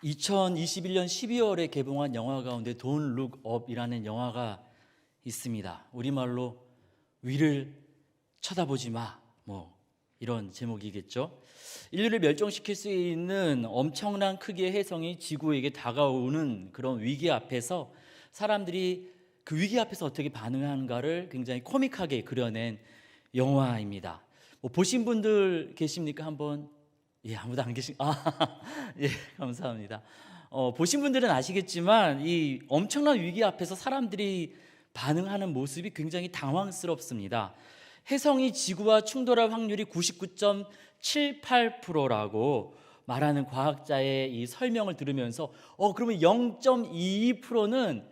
2021년 12월에 개봉한 영화 가운데 Don't Look Up이라는 영화가 있습니다. 우리말로 위를 쳐다보지 마, 이런 제목이겠죠. 인류를 멸종시킬 수 있는 엄청난 크기의 혜성이 지구에게 다가오는 그런 위기 앞에서 사람들이 그 위기 앞에서 어떻게 반응하는가를 굉장히 코믹하게 그려낸 영화입니다. 보신 분들 계십니까? 한번. 아무도 안 계신. 감사합니다. 보신 분들은 아시겠지만 이 엄청난 위기 앞에서 사람들이 반응하는 모습이 굉장히 당황스럽습니다. 혜성이 지구와 충돌할 확률이 99.78%라고 말하는 과학자의 이 설명을 들으면서 그러면 0.22%는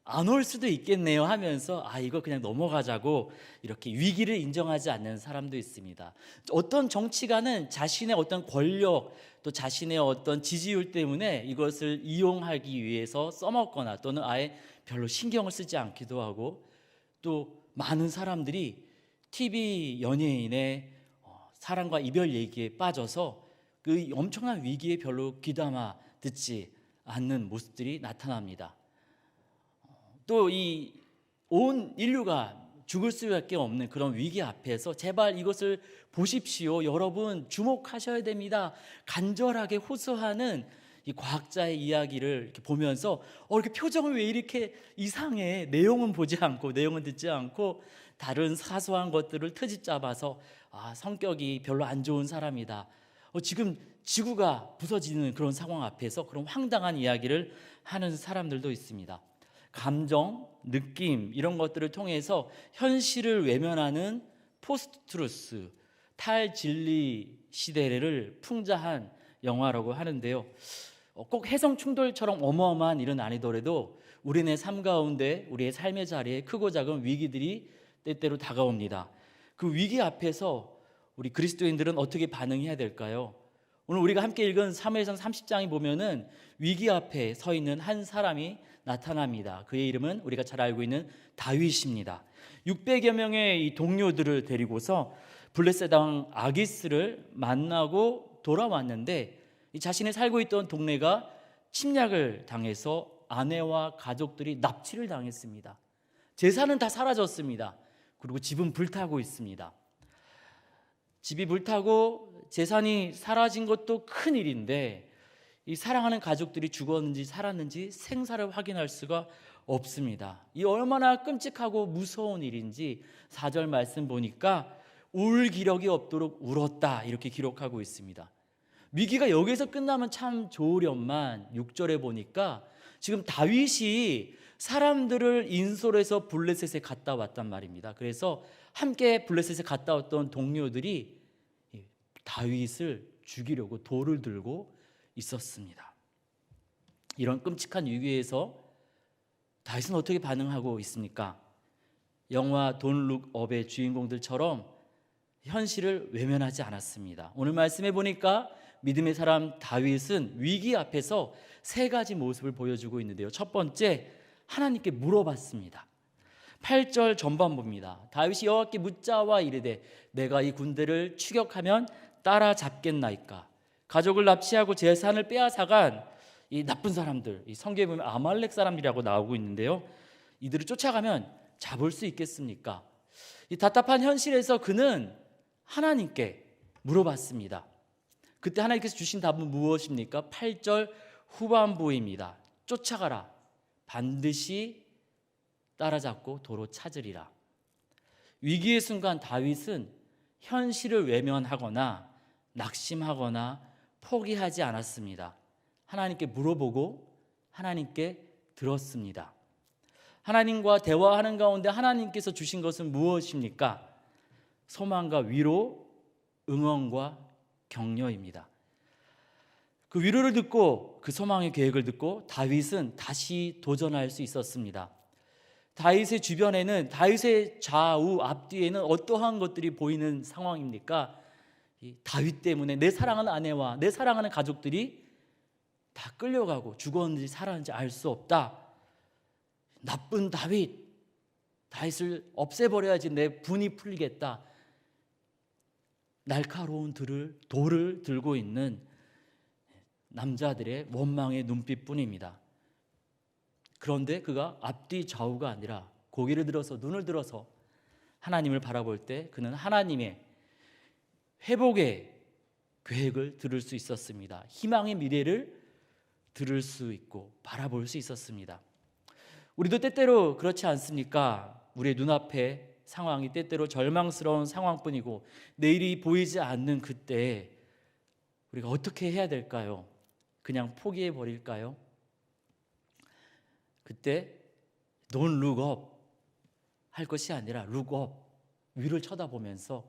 안 올 수도 있겠네요 하면서 이거 그냥 넘어가자고 이렇게 위기를 인정하지 않는 사람도 있습니다. 어떤 정치가는 자신의 어떤 권력 또 자신의 어떤 지지율 때문에 이것을 이용하기 위해서 써먹거나 또는 아예 별로 신경을 쓰지 않기도 하고, 또 많은 사람들이 TV 연예인의 사랑과 이별 얘기에 빠져서 그 엄청난 위기에 별로 귀담아 듣지 않는 모습들이 나타납니다. 또 이 온 인류가 죽을 수밖에 없는 그런 위기 앞에서 제발 이것을 보십시오, 여러분 주목하셔야 됩니다, 간절하게 호소하는 이 과학자의 이야기를 이렇게 보면서 이렇게 표정이 왜 이렇게 이상해, 내용은 보지 않고 내용은 듣지 않고 다른 사소한 것들을 트집 잡아서 성격이 별로 안 좋은 사람이다, 지금 지구가 부서지는 그런 상황 앞에서 그런 황당한 이야기를 하는 사람들도 있습니다. 감정, 느낌 이런 것들을 통해서 현실을 외면하는 포스트 트루스, 탈진리 시대를 풍자한 영화라고 하는데요. 꼭 혜성 충돌처럼 어마어마한 일은 아니더라도 우리네 삶 가운데 우리의 삶의 자리에 크고 작은 위기들이 때때로 다가옵니다. 그 위기 앞에서 우리 그리스도인들은 어떻게 반응해야 될까요? 오늘 우리가 함께 읽은 사무엘상 30장에 보면은 위기 앞에 서 있는 한 사람이 나타납니다. 그의 이름은 우리가 잘 알고 있는 다윗입니다. 600여 명의 이 동료들을 데리고서 블레셋 왕 아기스를 만나고 돌아왔는데 이 자신이 살고 있던 동네가 침략을 당해서 아내와 가족들이 납치를 당했습니다. 재산은 다 사라졌습니다. 그리고 집은 불타고 있습니다. 집이 불타고 재산이 사라진 것도 큰일인데 이 사랑하는 가족들이 죽었는지 살았는지 생사를 확인할 수가 없습니다. 이 얼마나 끔찍하고 무서운 일인지 4절 말씀 보니까 울 기력이 없도록 울었다 이렇게 기록하고 있습니다. 위기가 여기서 끝나면 참 좋으련만 6절에 보니까 지금 다윗이 사람들을 인솔해서 블레셋에 갔다 왔단 말입니다. 그래서 함께 블레셋에 갔다 왔던 동료들이 다윗을 죽이려고 돌을 들고 있었습니다. 이런 끔찍한 위기에서 다윗은 어떻게 반응하고 있습니까? 영화 Don't Look Up의 주인공들처럼 현실을 외면하지 않았습니다. 오늘 말씀해 보니까 믿음의 사람 다윗은 위기 앞에서 세 가지 모습을 보여주고 있는데요. 첫 번째, 하나님께 물어봤습니다. 8절 전반부입니다. 다윗이 여호와께 묻자와 이르되 내가 이 군대를 추격하면 따라잡겠나이까? 가족을 납치하고 재산을 빼앗아간 이 나쁜 사람들, 이 성경에 보면 아말렉 사람들이라고 나오고 있는데요. 이들을 쫓아가면 잡을 수 있겠습니까? 이 답답한 현실에서 그는 하나님께 물어봤습니다. 그때 하나님께서 주신 답은 무엇입니까? 8절 후반부입니다. 쫓아가라. 반드시 따라잡고 도로 찾으리라. 위기의 순간 다윗은 현실을 외면하거나 낙심하거나 포기하지 않았습니다. 하나님께 물어보고 하나님께 들었습니다. 하나님과 대화하는 가운데 하나님께서 주신 것은 무엇입니까? 소망과 위로, 응원과 격려입니다. 그 위로를 듣고 그 소망의 계획을 듣고 다윗은 다시 도전할 수 있었습니다. 다윗의 주변에는, 다윗의 좌우 앞뒤에는 어떠한 것들이 보이는 상황입니까? 다윗 때문에 내 사랑하는 아내와 내 사랑하는 가족들이 다 끌려가고 죽었는지 살았는지 알 수 없다. 나쁜 다윗을 없애버려야지 내 분이 풀리겠다. 날카로운 돌을 들고 있는 남자들의 원망의 눈빛뿐입니다. 그런데 그가 앞뒤 좌우가 아니라 고개를 들어서 눈을 들어서 하나님을 바라볼 때 그는 하나님의 회복의 계획을 들을 수 있었습니다. 희망의 미래를 들을 수 있고 바라볼 수 있었습니다. 우리도 때때로 그렇지 않습니까? 우리의 눈앞에 상황이 때때로 절망스러운 상황뿐이고 내일이 보이지 않는 그때 우리가 어떻게 해야 될까요? 그냥 포기해 버릴까요? 그때 Don't look up 할 것이 아니라 look up, 위를 쳐다보면서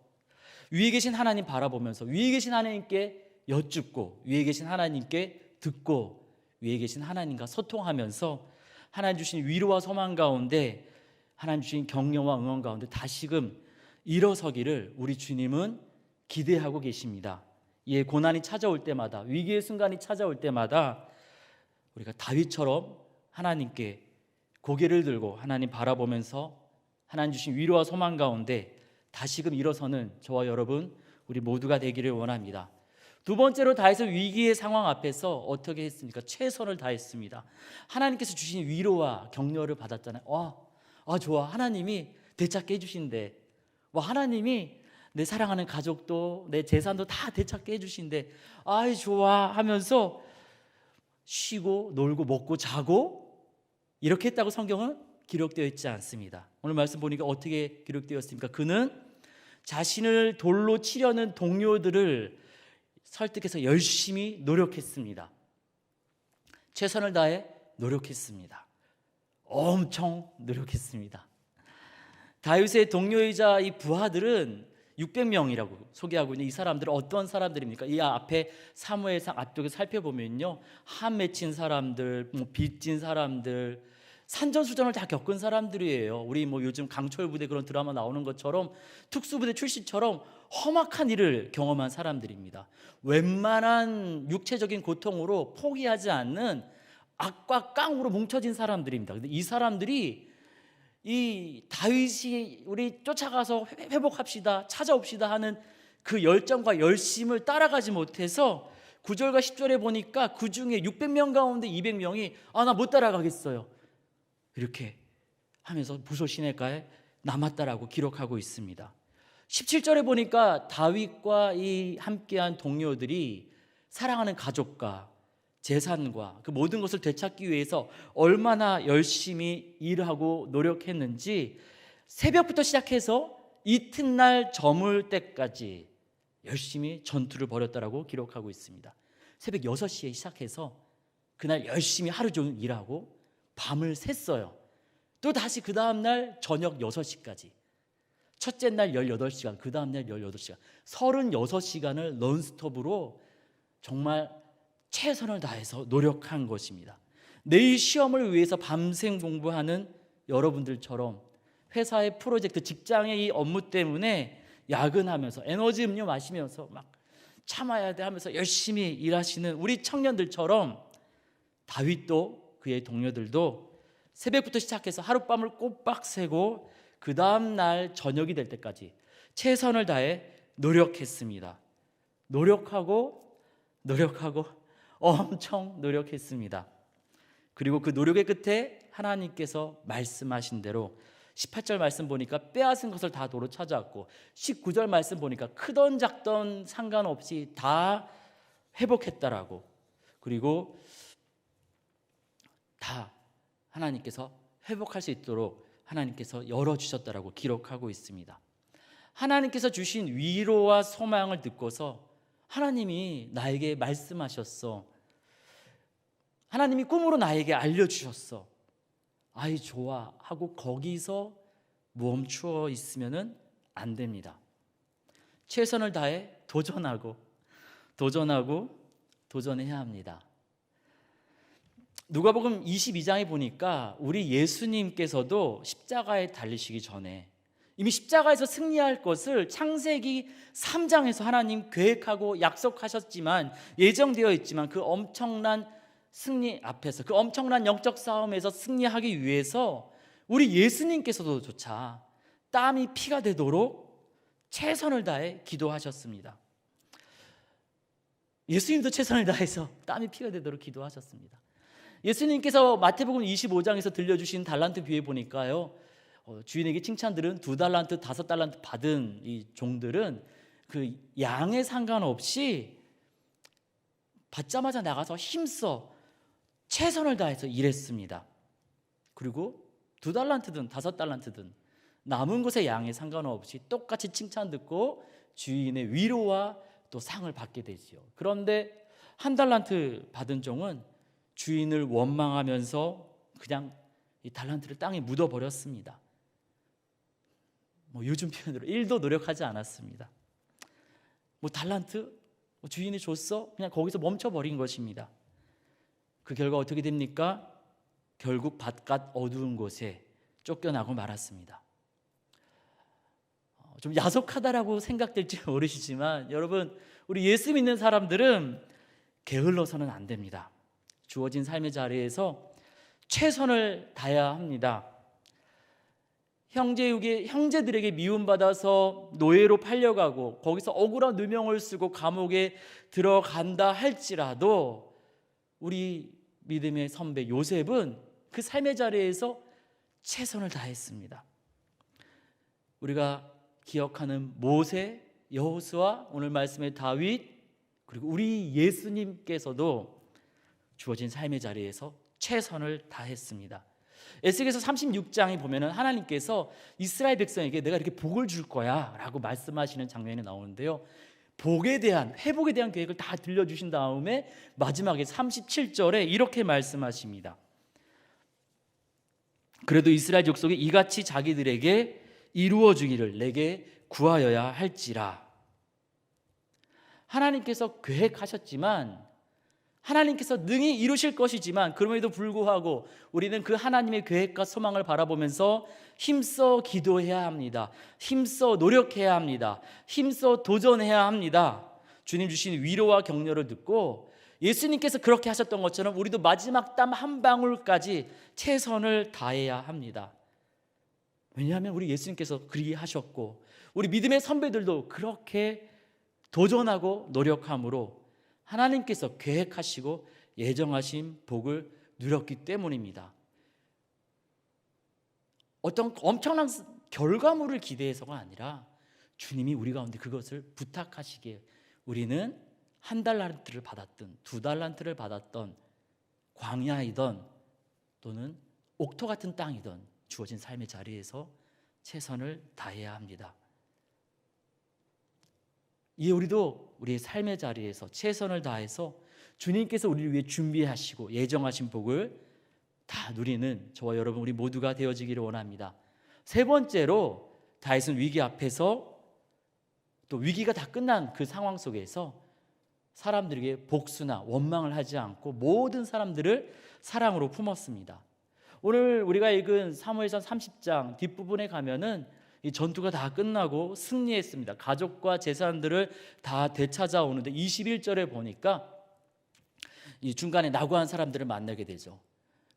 위에 계신 하나님 바라보면서 위에 계신 하나님께 여쭙고 위에 계신 하나님께 듣고 위에 계신 하나님과 소통하면서 하나님 주신 위로와 소망 가운데 하나님 주신 격려와 응원 가운데 다시금 일어서기를 우리 주님은 기대하고 계십니다. 예, 고난이 찾아올 때마다 위기의 순간이 찾아올 때마다 우리가 다윗처럼 하나님께 고개를 들고 하나님 바라보면서 하나님 주신 위로와 소망 가운데 다시금 일어서는 저와 여러분 우리 모두가 되기를 원합니다. 두 번째로 다윗은 위기의 상황 앞에서 어떻게 했습니까? 최선을 다했습니다. 하나님께서 주신 위로와 격려를 받았잖아요. 좋아, 하나님이 되찾게 해주신대. 하나님이 내 사랑하는 가족도 내 재산도 다 되찾게 해주신대. 아이 좋아 하면서 쉬고 놀고 먹고 자고 이렇게 했다고 성경은 기록되어 있지 않습니다. 오늘 말씀 보니까 어떻게 기록되었습니까? 그는 자신을 돌로 치려는 동료들을 설득해서 열심히 노력했습니다. 최선을 다해 노력했습니다. 엄청 노력했습니다. 다윗의 동료이자 이 부하들은 600명이라고 소개하고 있는 이 사람들은 어떤 사람들입니까? 이 앞에 사무엘상 앞쪽에 살펴보면요, 한 맺힌 사람들, 빚진 사람들, 산전수전을 다 겪은 사람들이에요. 우리 요즘 강철부대 그런 드라마 나오는 것처럼 특수부대 출신처럼 험악한 일을 경험한 사람들입니다. 웬만한 육체적인 고통으로 포기하지 않는 악과 깡으로 뭉쳐진 사람들입니다. 근데 이 사람들이 이 다윗이 우리 쫓아가서 회복합시다, 찾아옵시다 하는 그 열정과 열심을 따라가지 못해서 9절과 10절에 보니까 그 중에 600명 가운데 200명이 나 못 따라가겠어요, 이렇게 하면서 부소 시내가에 남았다라고 기록하고 있습니다. 17절에 보니까 다윗과 이 함께한 동료들이 사랑하는 가족과 재산과 그 모든 것을 되찾기 위해서 얼마나 열심히 일하고 노력했는지 새벽부터 시작해서 이튿날 저물 때까지 열심히 전투를 벌였다라고 기록하고 있습니다. 새벽 6시에 시작해서 그날 열심히 하루 종일 일하고 밤을 샜어요. 또 다시 그 다음날 저녁 6시까지, 첫째 날 18시간, 그 다음날 18시간, 36시간을 넌스톱으로 정말 최선을 다해서 노력한 것입니다. 내일 시험을 위해서 밤샘 공부하는 여러분들처럼 회사의 프로젝트, 직장의 이 업무 때문에 야근하면서 에너지 음료 마시면서 막 참아야 돼 하면서 열심히 일하시는 우리 청년들처럼 다윗도 그의 동료들도 새벽부터 시작해서 하룻밤을 꼬박 새고 그 다음날 저녁이 될 때까지 최선을 다해 노력했습니다. 노력하고 엄청 노력했습니다. 그리고 그 노력의 끝에 하나님께서 말씀하신 대로 18절 말씀 보니까 빼앗은 것을 다 도로 찾아왔고 19절 말씀 보니까 크던 작던 상관없이 다 회복했다라고, 그리고 다 하나님께서 회복할 수 있도록 하나님께서 열어주셨다라고 기록하고 있습니다. 하나님께서 주신 위로와 소망을 듣고서 하나님이 나에게 말씀하셨어, 하나님이 꿈으로 나에게 알려주셨어, 아이 좋아 하고 거기서 멈추어 있으면 안 됩니다. 최선을 다해 도전해야 합니다. 누가복음 22장에 보니까 우리 예수님께서도 십자가에 달리시기 전에 이미 십자가에서 승리할 것을 창세기 3장에서 하나님 계획하고 약속하셨지만, 예정되어 있지만 그 엄청난 승리 앞에서, 그 엄청난 영적 싸움에서 승리하기 위해서 우리 예수님께서도 조차 땀이 피가 되도록 최선을 다해 기도하셨습니다. 예수님도 최선을 다해서 땀이 피가 되도록 기도하셨습니다. 예수님께서 마태복음 25장에서 들려주신 달란트 비유에 보니까요, 주인에게 칭찬 들은 2달란트, 5달란트 받은 이 종들은 그 양에 상관없이 받자마자 나가서 힘써 최선을 다해서 일했습니다. 그리고 2달란트든 5달란트든 남은 것의 양에 상관없이 똑같이 칭찬 듣고 주인의 위로와 또 상을 받게 되지요. 그런데 1달란트 받은 종은 주인을 원망하면서 그냥 이 달란트를 땅에 묻어버렸습니다. 요즘 표현으로 1도 노력하지 않았습니다. 달란트 주인이 줬어? 그냥 거기서 멈춰버린 것입니다. 그 결과 어떻게 됩니까? 결국 바깥 어두운 곳에 쫓겨나고 말았습니다. 좀 야속하다라고 생각될지 모르시지만 여러분, 우리 예수 믿는 사람들은 게을러서는 안 됩니다. 주어진 삶의 자리에서 최선을 다해야 합니다. 형제들에게 미움받아서 노예로 팔려가고 거기서 억울한 누명을 쓰고 감옥에 들어간다 할지라도 우리 믿음의 선배 요셉은 그 삶의 자리에서 최선을 다했습니다. 우리가 기억하는 모세, 여호수아, 오늘 말씀의 다윗, 그리고 우리 예수님께서도 주어진 삶의 자리에서 최선을 다했습니다. 에스겔서 36장에 보면은 하나님께서 이스라엘 백성에게 내가 이렇게 복을 줄 거야 라고 말씀하시는 장면이 나오는데요, 복에 대한, 회복에 대한 계획을 다 들려주신 다음에 마지막에 37절에 이렇게 말씀하십니다. 그래도 이스라엘 족속이 이같이 자기들에게 이루어주기를 내게 구하여야 할지라. 하나님께서 계획하셨지만, 하나님께서 능히 이루실 것이지만, 그럼에도 불구하고 우리는 그 하나님의 계획과 소망을 바라보면서 힘써 기도해야 합니다. 힘써 노력해야 합니다. 힘써 도전해야 합니다. 주님 주신 위로와 격려를 듣고 예수님께서 그렇게 하셨던 것처럼 우리도 마지막 땀 한 방울까지 최선을 다해야 합니다. 왜냐하면 우리 예수님께서 그리 하셨고 우리 믿음의 선배들도 그렇게 도전하고 노력함으로 하나님께서 계획하시고 예정하신 복을 누렸기 때문입니다. 어떤 엄청난 결과물을 기대해서가 아니라 주님이 우리 가운데 그것을 부탁하시기에 우리는 1달란트를 받았든 2달란트를 받았던 광야이던 또는 옥토 같은 땅이던 주어진 삶의 자리에서 최선을 다해야 합니다. 이에 우리도 우리의 삶의 자리에서 최선을 다해서 주님께서 우리를 위해 준비하시고 예정하신 복을 다 누리는 저와 여러분 우리 모두가 되어지기를 원합니다. 세 번째로, 다윗은 위기 앞에서 또 위기가 다 끝난 그 상황 속에서 사람들에게 복수나 원망을 하지 않고 모든 사람들을 사랑으로 품었습니다. 오늘 우리가 읽은 사무엘상 30장 뒷부분에 가면은 이 전투가 다 끝나고 승리했습니다. 가족과 재산들을 다 되찾아오는데 21절에 보니까 이 중간에 낙오한 사람들을 만나게 되죠.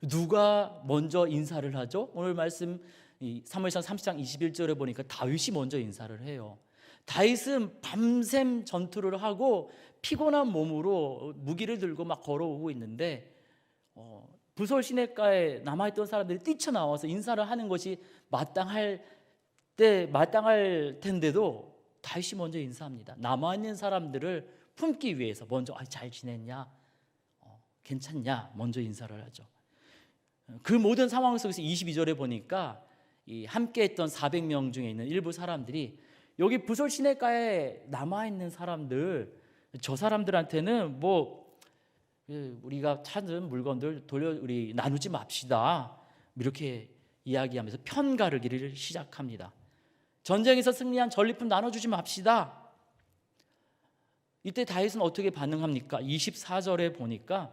누가 먼저 인사를 하죠? 오늘 말씀 사무엘상 30장 21절에 보니까 다윗이 먼저 인사를 해요. 다윗은 밤샘 전투를 하고 피곤한 몸으로 무기를 들고 막 걸어오고 있는데 부솔 시내가에 남아있던 사람들이 뛰쳐나와서 인사를 하는 것이 마땅할 텐데도 다윗이 먼저 인사합니다. 남아있는 사람들을 품기 위해서 먼저 잘 지냈냐? 괜찮냐? 먼저 인사를 하죠. 그 모든 상황 속에서 22절에 보니까 이 함께했던 400명 중에 있는 일부 사람들이 여기 부솔 시내가에 남아있는 사람들, 저 사람들한테는 우리가 찾은 물건들 우리 나누지 맙시다, 이렇게 이야기하면서 편가르기를 시작합니다. 전쟁에서 승리한 전리품 나눠주지 맙시다. 이때 다윗은 어떻게 반응합니까? 24절에 보니까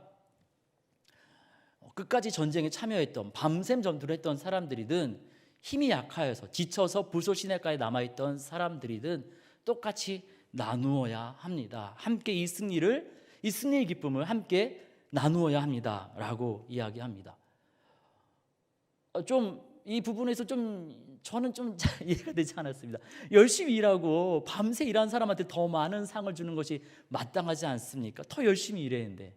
끝까지 전쟁에 참여했던, 밤샘 전투를 했던 사람들이든 힘이 약하여서 지쳐서 부솔 시내가에 남아있던 사람들이든 똑같이 나누어야 합니다. 함께 이 승리의 기쁨을 함께 나누어야 합니다 라고 이야기합니다. 이 부분에서 좀 저는 좀 잘 이해가 되지 않았습니다. 열심히 일하고 밤새 일한 사람한테 더 많은 상을 주는 것이 마땅하지 않습니까? 더 열심히 일했는데.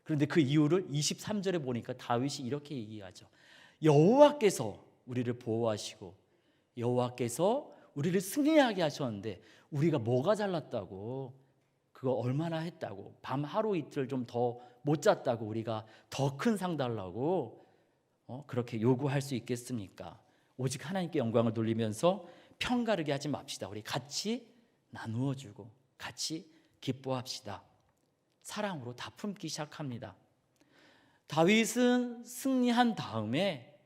그런데 그 이유를 23절에 보니까 다윗이 이렇게 얘기하죠. 여호와께서 우리를 보호하시고 여호와께서 우리를 승리하게 하셨는데 우리가 뭐가 잘났다고, 그거 얼마나 했다고, 밤 하루 이틀 좀 더 못 잤다고 우리가 더 큰 상 달라고 그렇게 요구할 수 있겠습니까? 오직 하나님께 영광을 돌리면서 편가르게 하지 맙시다. 우리 같이 나누어 주고 같이 기뻐합시다. 사랑으로 다 품기 시작합니다. 다윗은 승리한 다음에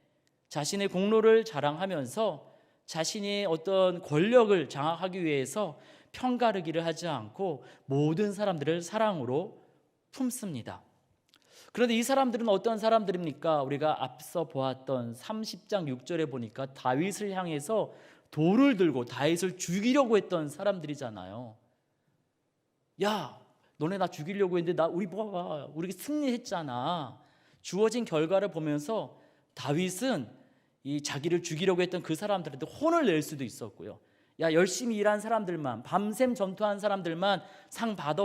자신의 공로를 자랑하면서 자신의 어떤 권력을 장악하기 위해서 편가르기를 하지 않고 모든 사람들을 사랑으로 품습니다. 그런데 이 사람들은 어떤 사람들입니까? 우리가 앞서 보았던 30장 6절에 보니까 다윗을 향해서 돌을 들고 다윗을 죽이려고 했던 사람들이잖아요. 야, 너네 나 죽이려고 했는데 우리 봐봐, 우리 승리했잖아. 주어진 결과를 보면서 다윗은 이 자기를 죽이려고 했던 그 사람들한테 혼을 낼 수도 있었고요. 야, 열심히 일한 사람들만, 밤샘 전투한 사람들만 상 받아,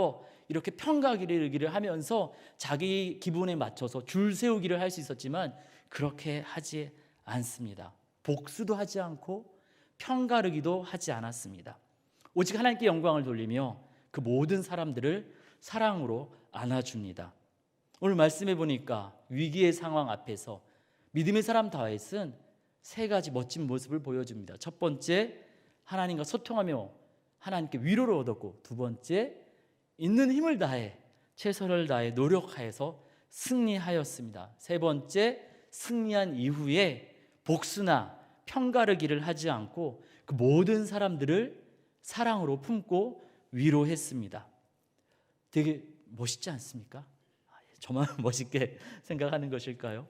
이렇게 편가르기를 하면서 자기 기분에 맞춰서 줄 세우기를 할 수 있었지만 그렇게 하지 않습니다. 복수도 하지 않고 편가르기도 하지 않았습니다. 오직 하나님께 영광을 돌리며 그 모든 사람들을 사랑으로 안아줍니다. 오늘 말씀해 보니까 위기의 상황 앞에서 믿음의 사람 다윗은 세 가지 멋진 모습을 보여줍니다. 첫 번째, 하나님과 소통하며 하나님께 위로를 얻었고, 두 번째, 있는 힘을 다해 최선을 다해 노력하여서 승리하였습니다. 세 번째, 승리한 이후에 복수나 편가르기를 하지 않고 그 모든 사람들을 사랑으로 품고 위로했습니다. 되게 멋있지 않습니까? 저만 멋있게 생각하는 것일까요?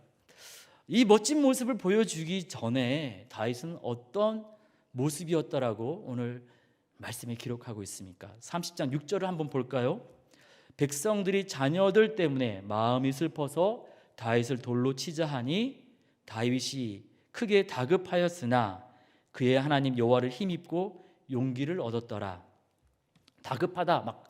이 멋진 모습을 보여주기 전에 다윗은 어떤 모습이었다라고 오늘 말씀에 기록하고 있습니까? 30장 6절을 한번 볼까요? 백성들이 자녀들 때문에 마음이 슬퍼서 다윗을 돌로 치자 하니 다윗이 크게 다급하였으나 그의 하나님 여호와를 힘입고 용기를 얻었더라. 다급하다, 막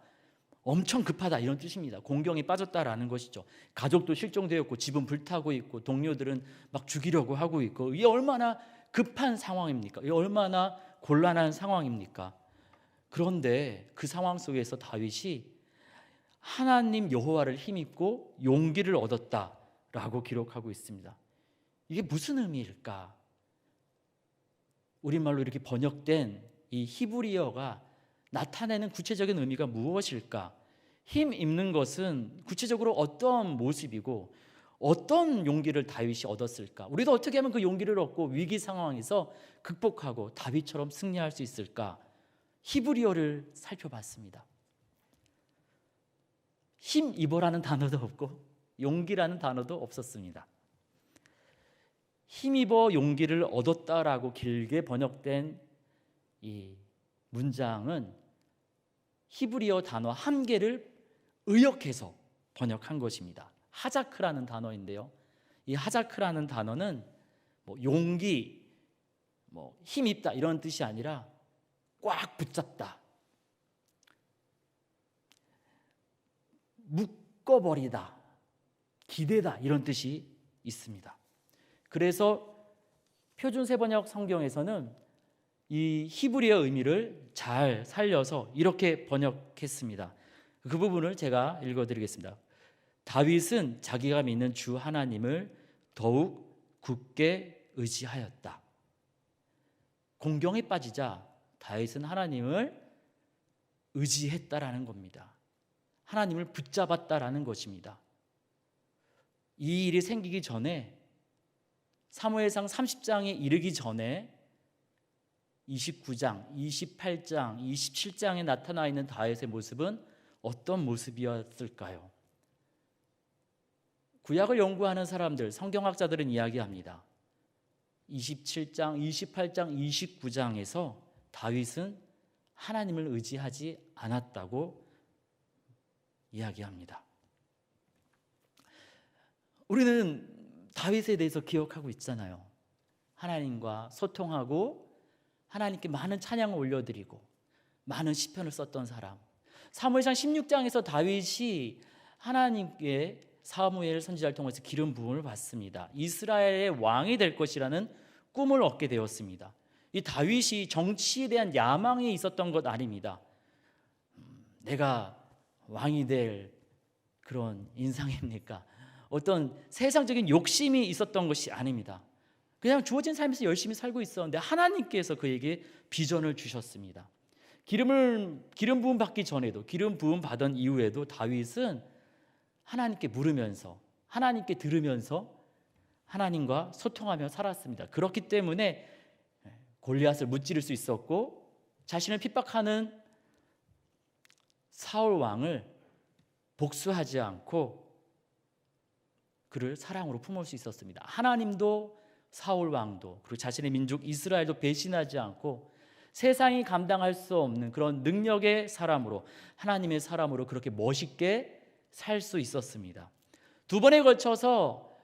엄청 급하다 이런 뜻입니다. 공경에 빠졌다라는 것이죠. 가족도 실종되었고 집은 불타고 있고 동료들은 막 죽이려고 하고 있고, 이게 얼마나 급한 상황입니까? 이게 얼마나 곤란한 상황입니까? 그런데 그 상황 속에서 다윗이 하나님 여호와를 힘입고 용기를 얻었다라고 기록하고 있습니다. 이게 무슨 의미일까? 우리말로 이렇게 번역된 이 히브리어가 나타내는 구체적인 의미가 무엇일까? 힘 입는 것은 구체적으로 어떤 모습이고 어떤 용기를 다윗이 얻었을까? 우리도 어떻게 하면 그 용기를 얻고 위기 상황에서 극복하고 다윗처럼 승리할 수 있을까? 히브리어를 살펴봤습니다. 힘입어라는 단어도 없고 용기라는 단어도 없었습니다. 힘입어 용기를 얻었다라고 길게 번역된 이 문장은 히브리어 단어 한 개를 의역해서 번역한 것입니다. 하자크라는 단어인데요. 이 하자크라는 단어는 용기, 힘입다 이런 뜻이 아니라 꽉 붙잡다, 묶어버리다, 기대다 이런 뜻이 있습니다. 그래서 표준세번역 성경에서는 이 히브리어 의미를 잘 살려서 이렇게 번역했습니다. 그 부분을 제가 읽어드리겠습니다. 다윗은 자기가 믿는 주 하나님을 더욱 굳게 의지하였다. 공경에 빠지자 다윗은 하나님을 의지했다라는 겁니다. 하나님을 붙잡았다라는 것입니다. 이 일이 생기기 전에, 사무엘상 30장에 이르기 전에 29장, 28장, 27장에 나타나 있는 다윗의 모습은 어떤 모습이었을까요? 구약을 연구하는 사람들, 성경학자들은 이야기합니다. 27장, 28장, 29장에서 다윗은 하나님을 의지하지 않았다고 이야기합니다. 우리는 다윗에 대해서 기억하고 있잖아요. 하나님과 소통하고 하나님께 많은 찬양을 올려드리고 많은 시편을 썼던 사람. 사무엘상 16장에서 다윗이 하나님께 사무엘 선지자를 통해서 기름 부음을 받습니다. 이스라엘의 왕이 될 것이라는 꿈을 얻게 되었습니다. 이 다윗이 정치에 대한 야망이 있었던 것 아닙니다. 내가 왕이 될 그런 인상입니까? 어떤 세상적인 욕심이 있었던 것이 아닙니다. 그냥 주어진 삶에서 열심히 살고 있었는데 하나님께서 그에게 비전을 주셨습니다. 기름 부음 받기 전에도, 기름 부음 받은 이후에도 다윗은 하나님께 물으면서, 하나님께 들으면서 하나님과 소통하며 살았습니다. 그렇기 때문에 골리앗을 무찌를 수 있었고 자신을 핍박하는 사울 왕을 복수하지 않고 그를 사랑으로 품을 수 있었습니다. 하나님도 사울 왕도 그리고 자신의 민족 이스라엘도 배신하지 않고 세상이 감당할 수 없는 그런 능력의 사람으로, 하나님의 사람으로 그렇게 멋있게 살 수 있었습니다. 두 번에 걸쳐서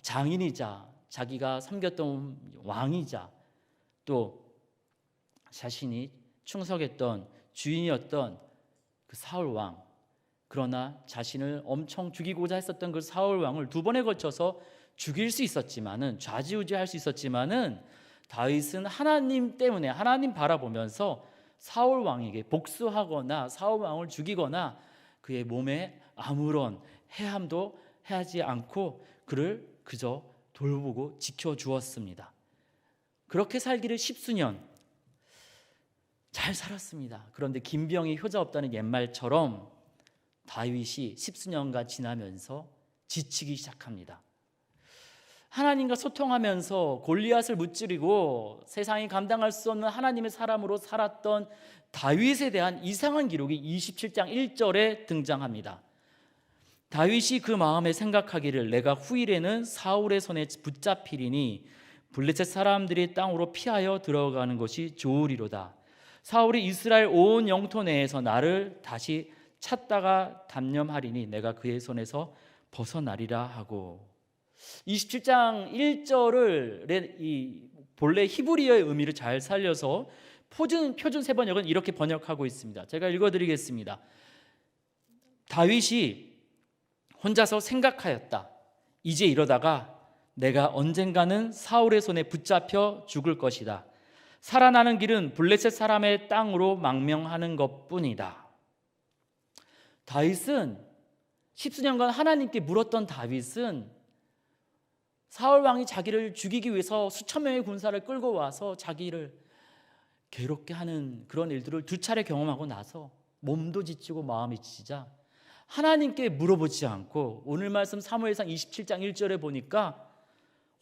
장인이자 자기가 섬겼던 왕이자 또 자신이 충성했던 주인이었던 그 사울 왕, 그러나 자신을 엄청 죽이고자 했었던 그 사울 왕을 두 번에 걸쳐서 죽일 수 있었지만은, 좌지우지할 수 있었지만은 다윗은 하나님 때문에, 하나님 바라보면서 사울 왕에게 복수하거나 사울 왕을 죽이거나 그의 몸에 아무런 해함도 하지 않고 그를 그저 돌보고 지켜주었습니다. 그렇게 살기를 십수년 잘 살았습니다. 그런데 김병이 효자 없다는 옛말처럼 다윗이 십수년간 지나면서 지치기 시작합니다. 하나님과 소통하면서 골리앗을 무찌르고 세상이 감당할 수 없는 하나님의 사람으로 살았던 다윗에 대한 이상한 기록이 27장 1절에 등장합니다. 다윗이 그 마음에 생각하기를 내가 후일에는 사울의 손에 붙잡히리니 블레셋 사람들이 땅으로 피하여 들어가는 것이 좋으리로다. 사울이 이스라엘 온 영토 내에서 나를 다시 찾다가 단념하리니 내가 그의 손에서 벗어나리라 하고, 27장 1절을 이 본래 히브리어의 의미를 잘 살려서 표준 세번역은 이렇게 번역하고 있습니다. 제가 읽어드리겠습니다. 다윗이 혼자서 생각하였다. 이제 이러다가 내가 언젠가는 사울의 손에 붙잡혀 죽을 것이다. 살아나는 길은 블레셋 사람의 땅으로 망명하는 것뿐이다. 다윗은 십수년간 하나님께 물었던 다윗은 사울 왕이 자기를 죽이기 위해서 수천 명의 군사를 끌고 와서 자기를 괴롭게 하는 그런 일들을 두 차례 경험하고 나서 몸도 지치고 마음이 지치자 하나님께 물어보지 않고, 오늘 말씀 사무엘상 27장 1절에 보니까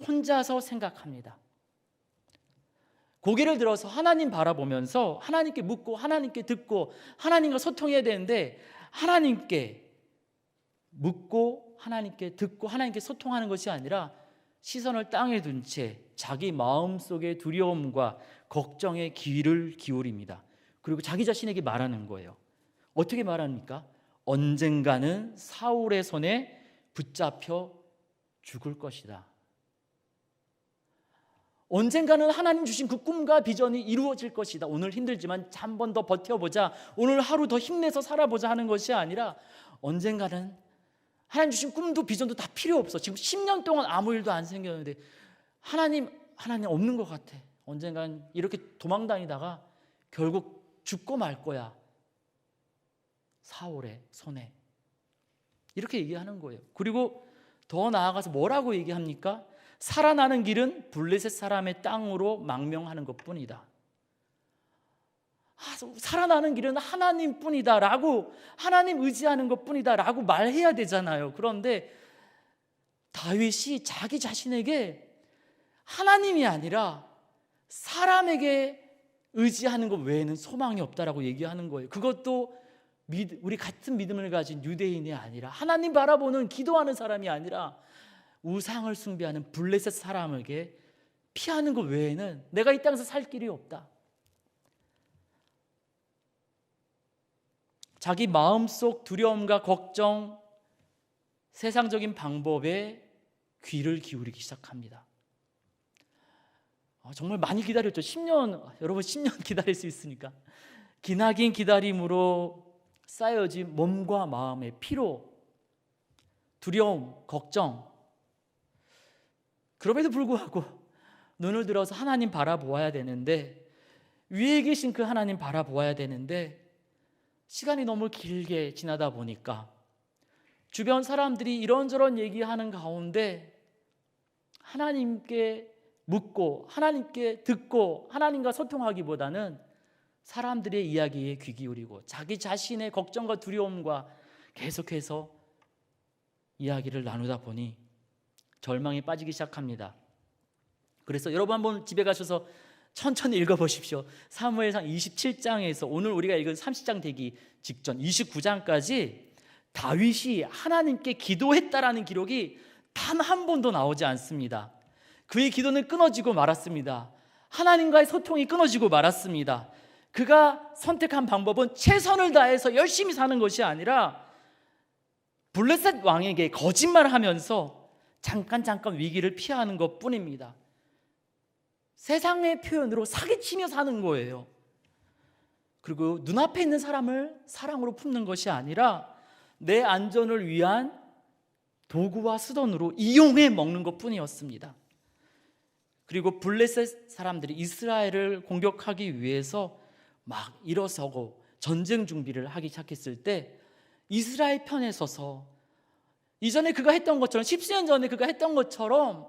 혼자서 생각합니다. 고개를 들어서 하나님 바라보면서 하나님께 묻고 하나님께 듣고 하나님과 소통해야 되는데, 하나님께 묻고 하나님께 듣고 하나님께 소통하는 것이 아니라 시선을 땅에 둔 채 자기 마음속의 두려움과 걱정에 귀를 기울입니다. 그리고 자기 자신에게 말하는 거예요. 어떻게 말합니까? 언젠가는 사울의 손에 붙잡혀 죽을 것이다. 언젠가는 하나님 주신 그 꿈과 비전이 이루어질 것이다. 오늘 힘들지만 한 번 더 버텨보자, 오늘 하루 더 힘내서 살아보자 하는 것이 아니라 언젠가는 하나님 주신 꿈도 비전도 다 필요 없어. 지금 10년 동안 아무 일도 안 생겼는데 하나님 없는 것 같아. 언젠간 이렇게 도망다니다가 결국 죽고 말 거야. 사울의 손에. 이렇게 얘기하는 거예요. 그리고 더 나아가서 뭐라고 얘기합니까? 살아나는 길은 블레셋 사람의 땅으로 망명하는 것뿐이다. 살아나는 길은 하나님뿐이다 라고, 하나님 의지하는 것뿐이다 라고 말해야 되잖아요. 그런데 다윗이 자기 자신에게 하나님이 아니라 사람에게 의지하는 것 외에는 소망이 없다라고 얘기하는 거예요. 그것도 우리 같은 믿음을 가진 유대인이 아니라, 하나님 바라보는 기도하는 사람이 아니라 우상을 숭배하는 블레셋 사람에게 피하는 것 외에는 내가 이 땅에서 살 길이 없다. 자기 마음속 두려움과 걱정, 세상적인 방법에 귀를 기울이기 시작합니다. 정말 많이 기다렸죠. 10년, 여러분 10년 기다릴 수 있으니까. 기나긴 기다림으로 쌓여진 몸과 마음의 피로, 두려움, 걱정. 그럼에도 불구하고 눈을 들어서 하나님 바라보아야 되는데, 위에 계신 그 하나님 바라보아야 되는데, 시간이 너무 길게 지나다 보니까 주변 사람들이 이런저런 얘기하는 가운데 하나님께 묻고 하나님께 듣고 하나님과 소통하기보다는 사람들의 이야기에 귀 기울이고 자기 자신의 걱정과 두려움과 계속해서 이야기를 나누다 보니 절망에 빠지기 시작합니다. 그래서 여러분 한번 집에 가셔서 천천히 읽어보십시오. 사무엘상 27장에서 오늘 우리가 읽은 30장 되기 직전 29장까지 다윗이 하나님께 기도했다라는 기록이 단 한 번도 나오지 않습니다. 그의 기도는 끊어지고 말았습니다. 하나님과의 소통이 끊어지고 말았습니다. 그가 선택한 방법은 최선을 다해서 열심히 사는 것이 아니라 블레셋 왕에게 거짓말하면서 잠깐 위기를 피하는 것뿐입니다. 세상의 표현으로 사기치며 사는 거예요. 그리고 눈앞에 있는 사람을 사랑으로 품는 것이 아니라 내 안전을 위한 도구와 수단으로 이용해 먹는 것뿐이었습니다. 그리고 블레셋 사람들이 이스라엘을 공격하기 위해서 막 일어서고 전쟁 준비를 하기 시작했을 때 이스라엘 편에 서서 이전에 그가 했던 것처럼 10년 전에 그가 했던 것처럼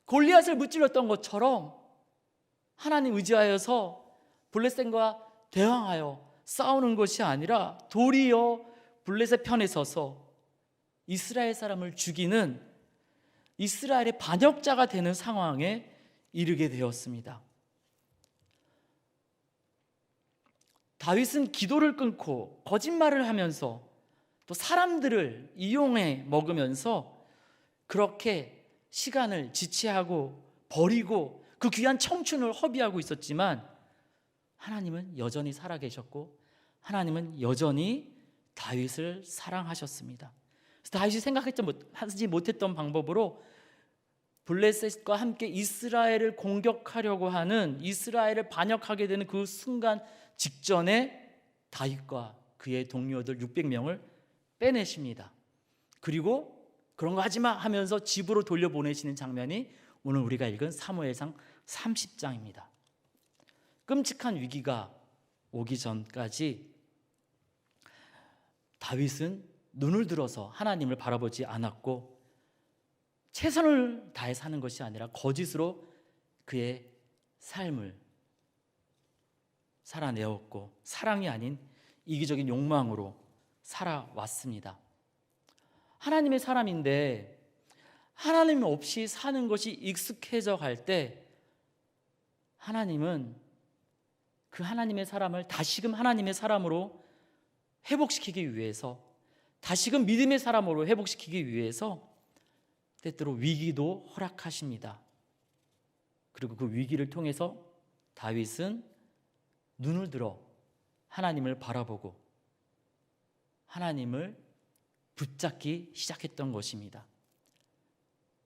골리앗을 무찔렀던 것처럼 하나님 의지하여서 블레셋과 대항하여 싸우는 것이 아니라 도리어 블레셋 편에 서서 이스라엘 사람을 죽이는 이스라엘의 반역자가 되는 상황에 이르게 되었습니다. 다윗은 기도를 끊고 거짓말을 하면서 또 사람들을 이용해 먹으면서 그렇게 시간을 지체하고 버리고 그 귀한 청춘을 허비하고 있었지만 하나님은 여전히 살아계셨고 하나님은 여전히 다윗을 사랑하셨습니다. 그래서 다윗이 생각하지 못했던 방법으로 블레셋과 함께 이스라엘을 공격하려고 하는 이스라엘을 반역하게 되는 그 순간 직전에 다윗과 그의 동료들 600명을 빼내십니다. 그리고 그런 거 하지마 하면서 집으로 돌려보내시는 장면이 오늘 우리가 읽은 사무엘상 30장입니다. 끔찍한 위기가 오기 전까지 다윗은 눈을 들어서 하나님을 바라보지 않았고 최선을 다해 사는 것이 아니라 거짓으로 그의 삶을 살아내었고 사랑이 아닌 이기적인 욕망으로 살아왔습니다. 하나님의 사람인데 하나님 없이 사는 것이 익숙해져 갈 때 하나님은 그 하나님의 사람을 다시금 하나님의 사람으로 회복시키기 위해서 다시금 믿음의 사람으로 회복시키기 위해서 때때로 위기도 허락하십니다. 그리고 그 위기를 통해서 다윗은 눈을 들어 하나님을 바라보고 하나님을 붙잡기 시작했던 것입니다.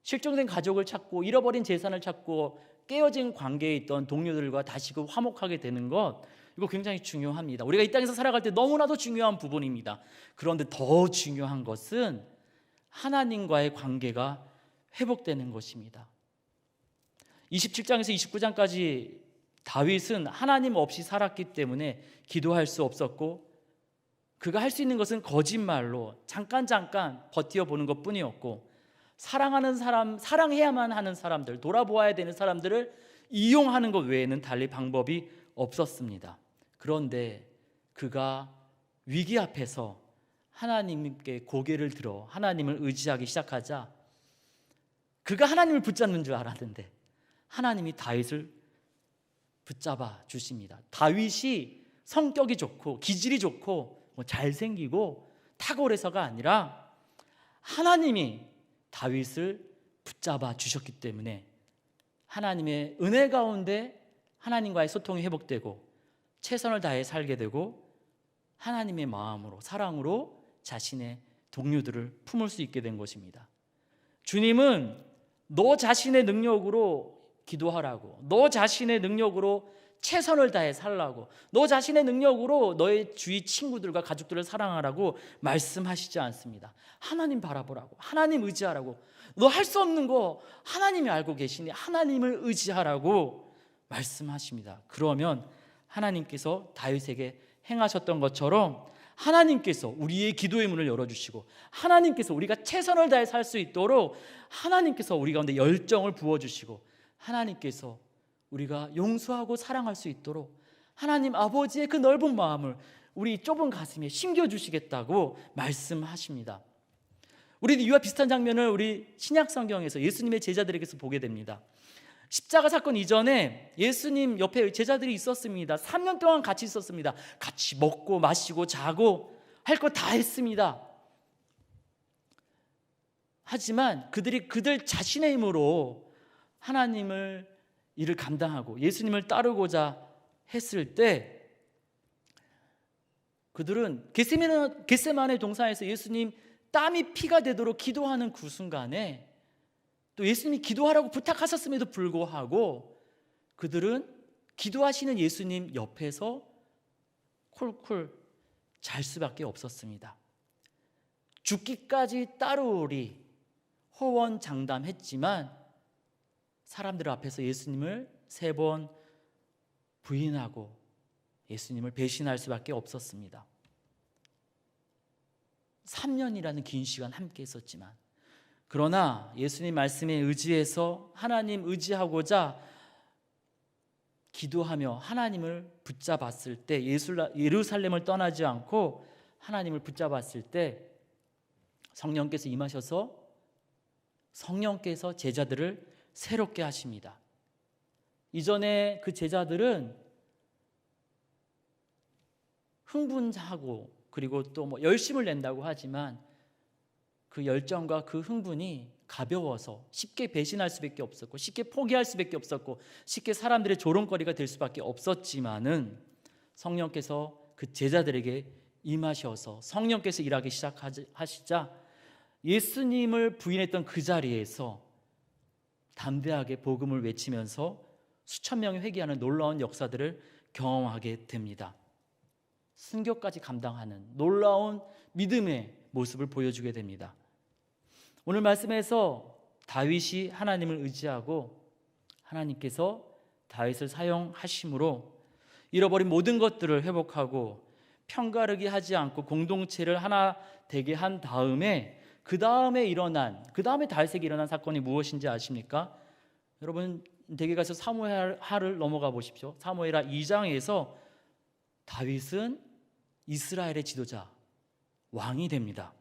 실종된 가족을 찾고 잃어버린 재산을 찾고 깨어진 관계에 있던 동료들과 다시금 화목하게 되는 것, 이거 굉장히 중요합니다. 우리가 이 땅에서 살아갈 때 너무나도 중요한 부분입니다. 그런데 더 중요한 것은 하나님과의 관계가 회복되는 것입니다. 27장에서 29장까지 다윗은 하나님 없이 살았기 때문에 기도할 수 없었고 그가 할 수 있는 것은 거짓말로 잠깐 버텨보는 것뿐이었고 사랑하는 사람, 사랑해야만 하는 사람들, 돌아보아야 되는 사람들을 이용하는 것 외에는 달리 방법이 없었습니다. 그런데 그가 위기 앞에서 하나님께 고개를 들어 하나님을 의지하기 시작하자 그가 하나님을 붙잡는 줄 알았는데 하나님이 다윗을 붙잡아 주십니다. 다윗이 성격이 좋고 기질이 좋고 잘생기고 탁월해서가 아니라 하나님이 다윗을 붙잡아 주셨기 때문에 하나님의 은혜 가운데 하나님과의 소통이 회복되고 최선을 다해 살게 되고 하나님의 마음으로 사랑으로 자신의 동료들을 품을 수 있게 된 것입니다. 주님은 너 자신의 능력으로 기도하라고, 너 자신의 능력으로 최선을 다해 살라고, 너 자신의 능력으로 너의 주위 친구들과 가족들을 사랑하라고 말씀하시지 않습니다. 하나님 바라보라고, 하나님 의지하라고, 너 할 수 없는 거 하나님이 알고 계시니 하나님을 의지하라고 말씀하십니다. 그러면 하나님께서 다윗에게 행하셨던 것처럼 하나님께서 우리의 기도의 문을 열어주시고, 하나님께서 우리가 최선을 다해 살 수 있도록 하나님께서 우리 가운데 열정을 부어주시고, 하나님께서 우리가 용서하고 사랑할 수 있도록 하나님 아버지의 그 넓은 마음을 우리 좁은 가슴에 심겨주시겠다고 말씀하십니다. 우리도 이와 비슷한 장면을 우리 신약 성경에서 예수님의 제자들에게서 보게 됩니다. 십자가 사건 이전에 예수님 옆에 제자들이 있었습니다. 3년 동안 같이 있었습니다. 같이 먹고 마시고 자고 할 거 다 했습니다. 하지만 그들이 그들 자신의 힘으로 하나님을 일을 감당하고 예수님을 따르고자 했을 때 그들은 겟세마네 동산에서 예수님 땀이 피가 되도록 기도하는 그 순간에 또 예수님이 기도하라고 부탁하셨음에도 불구하고 그들은 기도하시는 예수님 옆에서 콜콜 잘 수밖에 없었습니다. 죽기까지 따르오리 호언장담했지만 사람들 앞에서 예수님을 3번 부인하고 예수님을 배신할 수밖에 없었습니다. 3년이라는 긴 시간 함께 있었지만, 그러나 예수님 말씀에 의지해서 하나님 의지하고자 기도하며 하나님을 붙잡았을 때, 예루살렘을 떠나지 않고 하나님을 붙잡았을 때 성령께서 임하셔서 성령께서 제자들을 새롭게 하십니다. 이전에 그 제자들은 흥분하고 그리고 또 열심을 낸다고 하지만 그 열정과 그 흥분이 가벼워서 쉽게 배신할 수밖에 없었고 쉽게 포기할 수밖에 없었고 쉽게 사람들의 조롱거리가 될 수밖에 없었지만은 성령께서 그 제자들에게 임하셔서 성령께서 일하기 시작하시자 예수님을 부인했던 그 자리에서 담대하게 복음을 외치면서 수천 명이 회개하는 놀라운 역사들을 경험하게 됩니다. 순교까지 감당하는 놀라운 믿음의 모습을 보여주게 됩니다. 오늘 말씀에서 다윗이 하나님을 의지하고 하나님께서 다윗을 사용하심으로 잃어버린 모든 것들을 회복하고 편가르기 하지 않고 공동체를 하나 되게 한 다음에 그 다음에 다윗에게 일어난 사건이 무엇인지 아십니까? 여러분 댁에 가서 사무엘하를 넘어가 보십시오. 사무엘하 2장에서 다윗은 이스라엘의 지도자, 왕이 됩니다.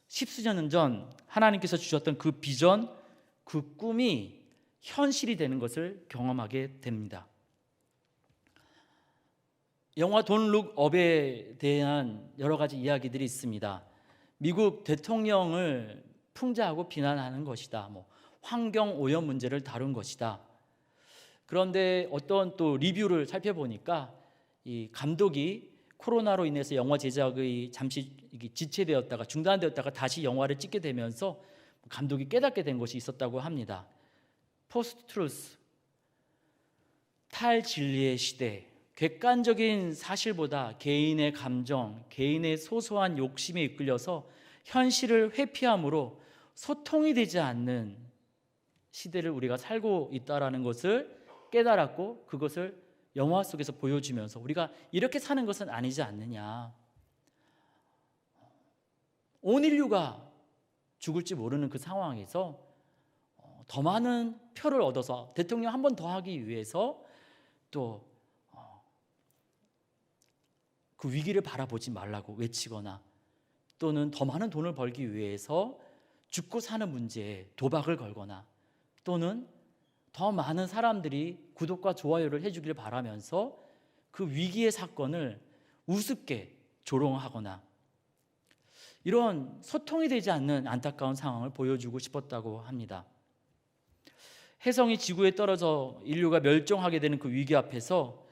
십수년 전 하나님께서 주셨던 그 비전, 그 꿈이 현실이 되는 것을 경험하게 됩니다. 영화 돈 룩 업에 대한 여러 가지 이야기들이 있습니다. 미국 대통령을 풍자하고 비난하는 것이다. 환경 오염 문제를 다룬 것이다. 그런데 어떤 또 리뷰를 살펴보니까 이 감독이 코로나로 인해서 영화 제작이 잠시 지체되었다가 중단되었다가 다시 영화를 찍게 되면서 감독이 깨닫게 된 것이 있었다고 합니다. 포스트 트루스, 탈진리의 시대, 객관적인 사실보다 개인의 감정, 개인의 소소한 욕심에 이끌려서 현실을 회피함으로 소통이 되지 않는 시대를 우리가 살고 있다는 것을 깨달았고 그것을 영화 속에서 보여주면서 우리가 이렇게 사는 것은 아니지 않느냐, 온 인류가 죽을지 모르는 그 상황에서 더 많은 표를 얻어서 대통령 한 번 더 하기 위해서 또 그 위기를 바라보지 말라고 외치거나 또는 더 많은 돈을 벌기 위해서 죽고 사는 문제에 도박을 걸거나 또는 더 많은 사람들이 구독과 좋아요를 해주기를 바라면서 그 위기의 사건을 우습게 조롱하거나 이런 소통이 되지 않는 안타까운 상황을 보여주고 싶었다고 합니다. 혜성이 지구에 떨어져 인류가 멸종하게 되는 그 위기 앞에서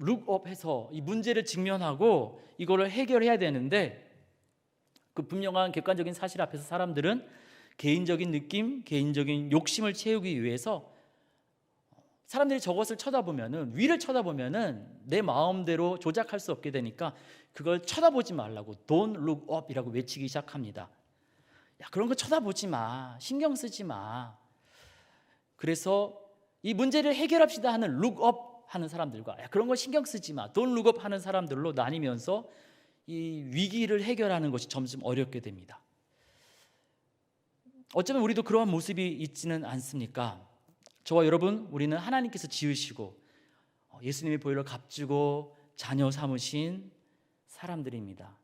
룩업해서 이 문제를 직면하고 이거를 해결해야 되는데 그 분명한 객관적인 사실 앞에서 사람들은 개인적인 느낌, 개인적인 욕심을 채우기 위해서 사람들이 저것을 쳐다보면은, 위를 쳐다보면은 내 마음대로 조작할 수 없게 되니까 그걸 쳐다보지 말라고 Don't look up 이라고 외치기 시작합니다. 야, 그런 거 쳐다보지 마, 신경 쓰지 마. 그래서 이 문제를 해결합시다 하는 look up 하는 사람들과, 야, 그런 거 신경 쓰지 마, Don't look up 하는 사람들로 나뉘면서 이 위기를 해결하는 것이 점점 어렵게 됩니다. 어쩌면 우리도 그러한 모습이 있지는 않습니까? 저와 여러분, 우리는 하나님께서 지으시고 예수님의 보혈로 값주고 자녀 삼으신 사람들입니다.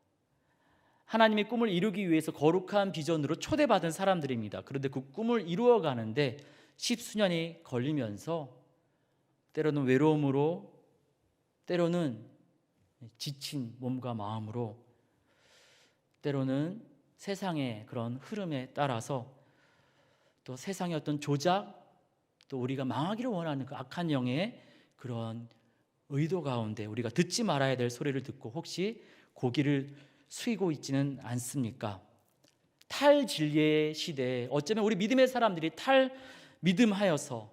하나님의 꿈을 이루기 위해서 거룩한 비전으로 초대받은 사람들입니다. 그런데 그 꿈을 이루어가는데 십수년이 걸리면서 때로는 외로움으로, 때로는 지친 몸과 마음으로, 때로는 세상의 그런 흐름에 따라서, 또 세상의 어떤 조작, 또 우리가 망하기를 원하는 그 악한 영의 그런 의도 가운데 우리가 듣지 말아야 될 소리를 듣고 혹시 고기를 숙이고 있지는 않습니까? 탈진리의 시대에 어쩌면 우리 믿음의 사람들이 탈믿음하여서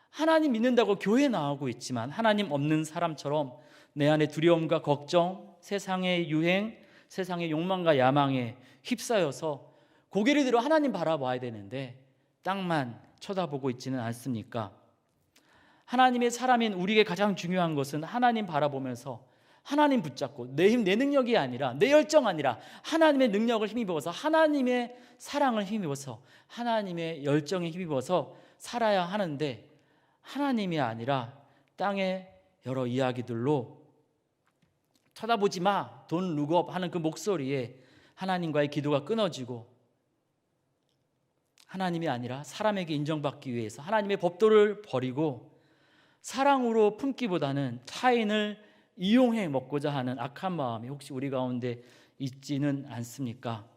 하나님 믿는다고 교회 나오고 있지만 하나님 없는 사람처럼 내 안에 두려움과 걱정, 세상의 유행, 세상의 욕망과 야망에 휩싸여서 고개를 들어 하나님 바라봐야 되는데 땅만 쳐다보고 있지는 않습니까? 하나님의 사람인 우리에게 가장 중요한 것은 하나님 바라보면서 하나님 붙잡고 내 힘, 내 능력이 아니라, 내 열정 아니라 하나님의 능력을 힘입어서, 하나님의 사랑을 힘입어서, 하나님의 열정에 힘입어서 살아야 하는데, 하나님이 아니라 땅의 여러 이야기들로 쳐다보지 마, Don't look up 하는 그 목소리에 하나님과의 기도가 끊어지고, 하나님이 아니라 사람에게 인정받기 위해서 하나님의 법도를 버리고 사랑으로 품기보다는 타인을 이용해 먹고자 하는 악한 마음이 혹시 우리 가운데 있지는 않습니까?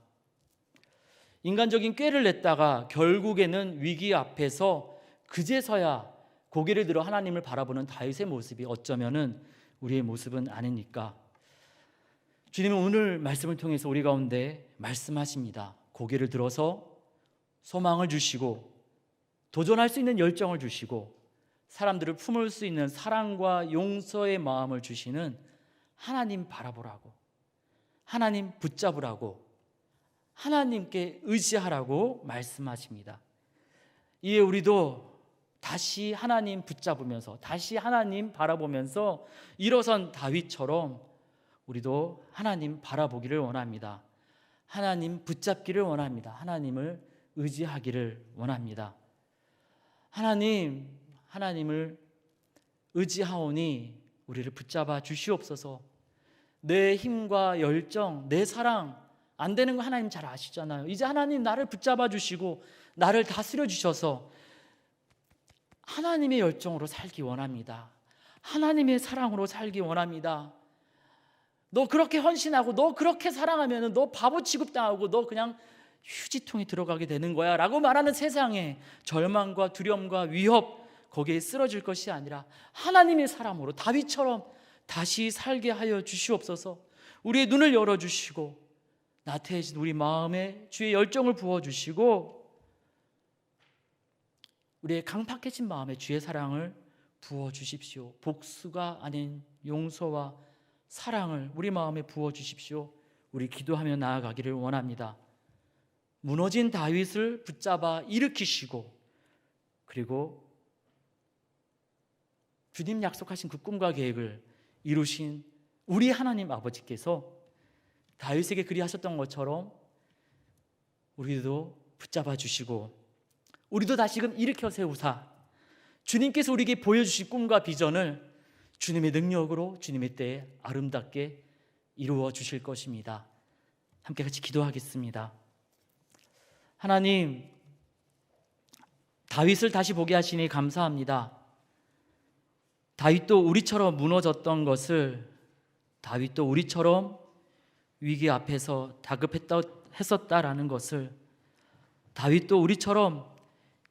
인간적인 꾀를 냈다가 결국에는 위기 앞에서 그제서야 고개를 들어 하나님을 바라보는 다윗의 모습이 어쩌면은 우리의 모습은 아닙니까? 주님은 오늘 말씀을 통해서 우리 가운데 말씀하십니다. 고개를 들어서 소망을 주시고 도전할 수 있는 열정을 주시고 사람들을 품을 수 있는 사랑과 용서의 마음을 주시는 하나님 바라보라고, 하나님 붙잡으라고, 하나님께 의지하라고 말씀하십니다. 이에 우리도 다시 하나님 붙잡으면서, 다시 하나님 바라보면서 일어선 다윗처럼 우리도 하나님 바라보기를 원합니다. 하나님 붙잡기를 원합니다. 하나님을 의지하기를 원합니다. 하나님을 의지하오니 우리를 붙잡아 주시옵소서. 내 힘과 열정, 내 사랑 안 되는 거 하나님 잘 아시잖아요. 이제 하나님 나를 붙잡아 주시고 나를 다스려 주셔서 하나님의 열정으로 살기 원합니다. 하나님의 사랑으로 살기 원합니다. 너 그렇게 헌신하고 너 그렇게 사랑하면 너 바보 취급당하고 너 그냥 휴지통에 들어가게 되는 거야 라고 말하는 세상에 절망과 두려움과 위협, 거기에 쓰러질 것이 아니라 하나님의 사람으로 다윗처럼 다시 살게 하여 주시옵소서. 우리의 눈을 열어주시고 나태해진 우리 마음에 주의 열정을 부어주시고 우리의 강팍해진 마음에 주의 사랑을 부어주십시오. 복수가 아닌 용서와 사랑을 우리 마음에 부어주십시오. 우리 기도하며 나아가기를 원합니다. 무너진 다윗을 붙잡아 일으키시고 그리고 주님 약속하신 그 꿈과 계획을 이루신 우리 하나님 아버지께서 다윗에게 그리하셨던 것처럼 우리도 붙잡아 주시고 우리도 다시금 일으켜 세우사 주님께서 우리에게 보여주신 꿈과 비전을 주님의 능력으로 주님의 때에 아름답게 이루어 주실 것입니다. 함께 같이 기도하겠습니다. 하나님, 다윗을 다시 보게 하시니 감사합니다. 다윗도 우리처럼 무너졌던 것을, 다윗도 우리처럼 위기 앞에서 다급했었다라는 것을, 다윗도 우리처럼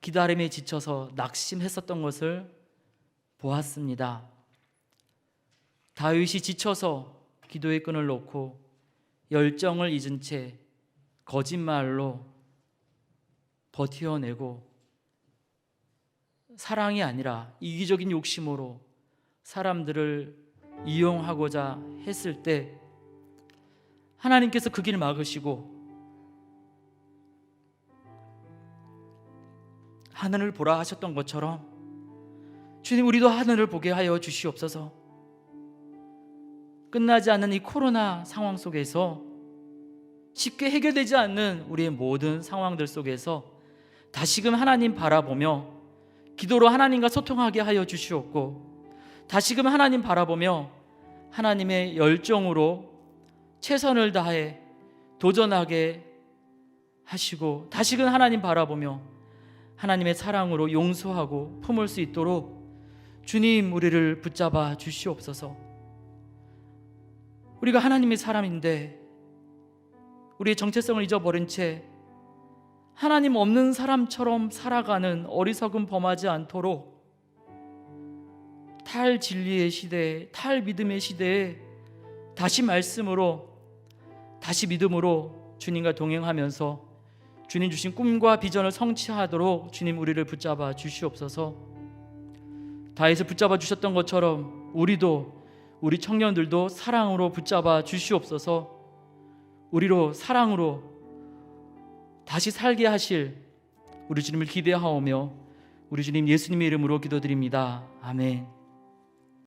기다림에 지쳐서 낙심했었던 것을 보았습니다. 다윗이 지쳐서 기도의 끈을 놓고 열정을 잊은 채 거짓말로 버텨내고 사랑이 아니라 이기적인 욕심으로 사람들을 이용하고자 했을 때 하나님께서 그 길을 막으시고 하늘을 보라 하셨던 것처럼 주님, 우리도 하늘을 보게 하여 주시옵소서. 끝나지 않는 이 코로나 상황 속에서 쉽게 해결되지 않는 우리의 모든 상황들 속에서 다시금 하나님 바라보며 기도로 하나님과 소통하게 하여 주시옵고, 다시금 하나님 바라보며 하나님의 열정으로 최선을 다해 도전하게 하시고, 다시금 하나님 바라보며 하나님의 사랑으로 용서하고 품을 수 있도록 주님, 우리를 붙잡아 주시옵소서. 우리가 하나님의 사람인데 우리의 정체성을 잊어버린 채 하나님 없는 사람처럼 살아가는 어리석음 범하지 않도록 탈 진리의 시대에, 탈 믿음의 시대에 다시 말씀으로, 다시 믿음으로 주님과 동행하면서 주님 주신 꿈과 비전을 성취하도록 주님, 우리를 붙잡아 주시옵소서. 다윗을 붙잡아 주셨던 것처럼 우리도, 우리 청년들도 사랑으로 붙잡아 주시옵소서. 우리로 사랑으로 다시 살게 하실 우리 주님을 기대하오며 우리 주님 예수님의 이름으로 기도드립니다. 아멘.